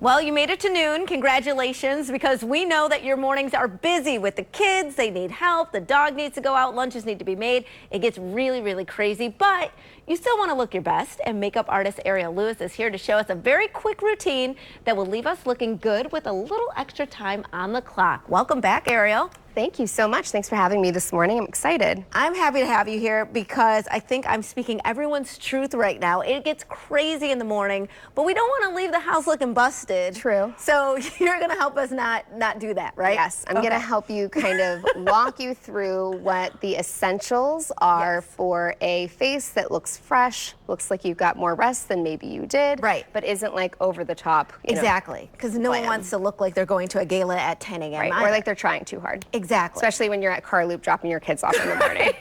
Well, you made it to noon. Congratulations, because we know that your mornings are busy with the kids. They need help. The dog needs to go out. Lunches need to be made. It gets really, really crazy, but you still want to look your best. And makeup artist Ariel Lewis is here to show us a very quick routine that will leave us looking good with a little extra time on the clock. Welcome back, Ariel. Thank you so much. Thanks for having me this morning. I'm excited. I'm happy to have you here because I think I'm speaking everyone's truth right now. It gets crazy in the morning, but we don't want to leave the house looking busted. True. So you're going to help us not do that, right? Yes, I'm going to help you kind of walk you through what the essentials are for a face that looks fresh, looks like you've got more rest than maybe you did, right? But isn't like over the top. Exactly, because no one wants to look like they're going to a gala at 10 a.m. Right, or like they're trying too hard. Exactly. Especially when you're at car loop dropping your kids off in the morning.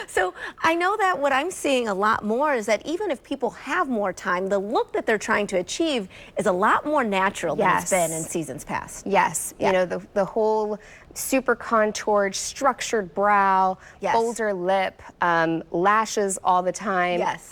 So I know that what I'm seeing a lot more is that even if people have more time, the look that they're trying to achieve is a lot more natural than it's been in seasons past. Yes, you know, the whole super contoured, structured brow, bolder lip, lashes all the time. Yes.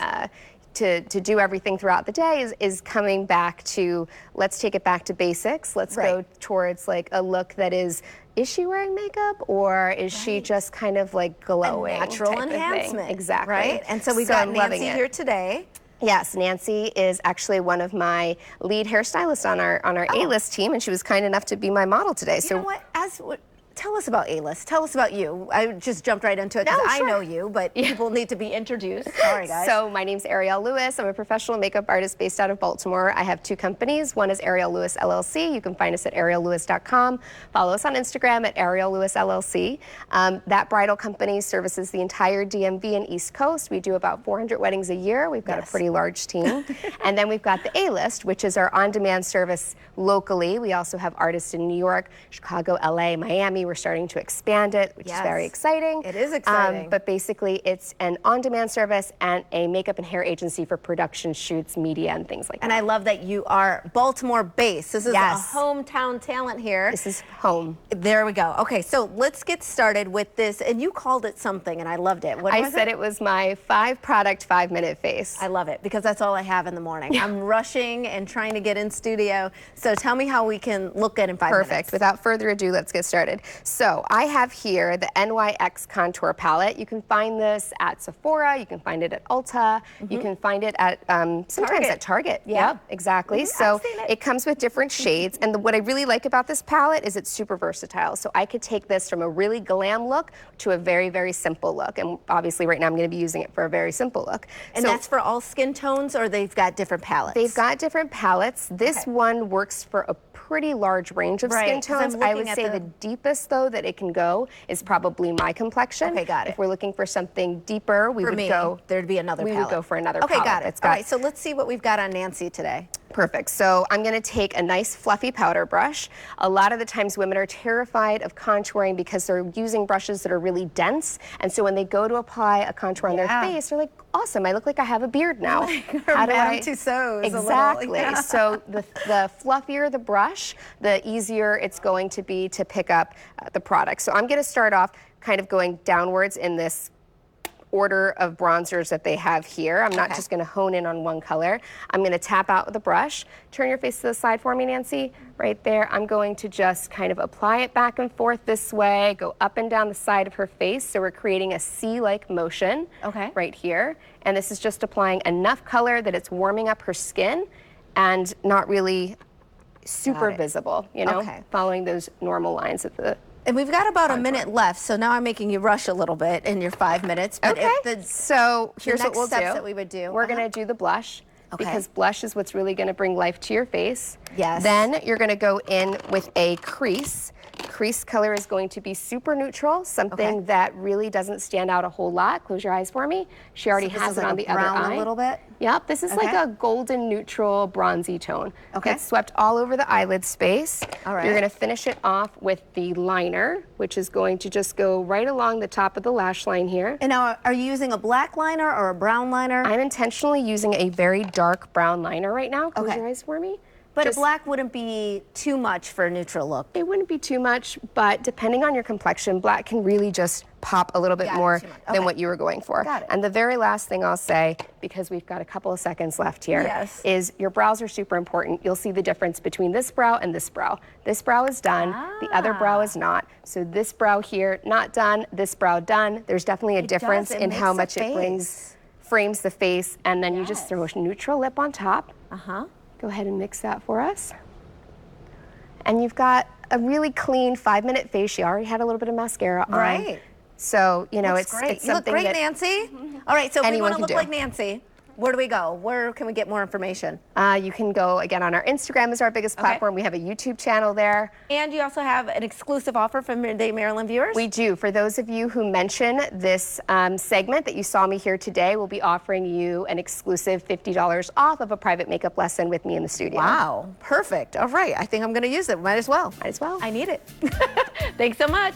To do everything throughout the day is coming back to, let's take it back to basics. Let's go towards like a look that is she wearing makeup, or is she just kind of like glowing? A natural enhancement. Exactly. Right? And so we've got Nancy here today. Yes, Nancy is actually one of my lead hairstylists on our A-list team, and she was kind enough to be my model today. You know what? Tell us about A-list. Tell us about you. I just jumped right into it because I know you, but people need to be introduced. Sorry, guys. So my name's Ariel Lewis. I'm a professional makeup artist based out of Baltimore. I have two companies. One is Ariel Lewis LLC. You can find us at ariellewis.com. Follow us on Instagram at Ariel Lewis LLC. That bridal company services the entire DMV and East Coast. We do about 400 weddings a year. We've got a pretty large team. And then we've got the A-list, which is our on-demand service locally. We also have artists in New York, Chicago, LA, Miami. We're starting to expand it, which is very exciting. It is exciting. But basically, it's an on-demand service and a makeup and hair agency for production shoots, media, and things like that. And I love that you are Baltimore-based. This is a hometown talent here. This is home. There we go. Okay, so let's get started with this. And you called it something, and I loved it. What was it? I said it was my 5-product, 5-minute face. I love it, because that's all I have in the morning. I'm rushing and trying to get in studio. So tell me how we can look good in 5 minutes. Perfect. Without further ado, let's get started. So I have here the NYX Contour Palette. You can find this at Sephora. You can find it at Ulta. You can find it at sometimes at Target. Yeah, exactly. So it comes with different shades. And what I really like about this palette is it's super versatile. So I could take this from a really glam look to a very, very simple look. And obviously right now I'm going to be using it for a very simple look. And that's for all skin tones, or they've got different palettes? They've got different palettes. This one works for a pretty large range of skin tones. I would say the deepest though that it can go is probably my complexion. Okay, got it. If we're looking for something deeper, we would go. There'd be another palette. We would go for another palette. Okay, got it. All right, so let's see what we've got on Nancy today. Perfect. So I'm going to take a nice fluffy powder brush. A lot of the times women are terrified of contouring because they're using brushes that are really dense. And so when they go to apply a contour on their face, they're like, awesome, I look like I have a beard now. How do I? Tussauds. Exactly. So the fluffier the brush, the easier it's going to be to pick up the product. So I'm going to start off kind of going downwards in this order of bronzers that they have here. I'm not just going to hone in on one color. I'm going to tap out with a brush. Turn your face to the side for me, Nancy. Right there. I'm going to just kind of apply it back and forth this way, go up and down the side of her face. So we're creating a C-like motion right here. And this is just applying enough color that it's warming up her skin and not really super visible, you know, following those normal lines of the And we've got about a minute left, so now I'm making you rush a little bit in your 5 minutes. But so here's what we'll do. That we would do. We're going to do the blush, because blush is what's really going to bring life to your face. Yes. Then you're going to go in with a crease. Crease color is going to be super neutral, something that really doesn't stand out a whole lot. Close your eyes for me. She already has it on the other eye. A little bit? Yep, this is like a golden neutral bronzy tone. It's swept all over the eyelid space. All right. You're going to finish it off with the liner, which is going to just go right along the top of the lash line here. And now, are you using a black liner or a brown liner? I'm intentionally using a very dark brown liner right now. Close your eyes for me. But a black wouldn't be too much for a neutral look. It wouldn't be too much, but depending on your complexion, black can really just pop a little bit Got it, more too much. than Okay. what you were going for. Got it. And the very last thing I'll say, because we've got a couple of seconds left here, Yes. is your brows are super important. You'll see the difference between this brow and this brow. This brow is done, the other brow is not. So this brow here, not done, this brow done. There's definitely a difference It in how makes much the it frames the face, and then you just throw a neutral lip on top. Go ahead and mix that for us. And you've got a really clean 5-minute face. You already had a little bit of mascara on. Right. So, you know, Looks great. it's You look something great, that Nancy. All right, so if we anyone want to can look do. like Nancy, where do we go? Where can we get more information? you can go, again, on our Instagram is our biggest platform. We have a YouTube channel there. And you also have an exclusive offer for the Maryland viewers? We do. For those of you who mention this segment that you saw me here today, we'll be offering you an exclusive $50 off of a private makeup lesson with me in the studio. Wow, perfect. All right, I think I'm going to use it. Might as well. Might as well. I need it. Thanks so much.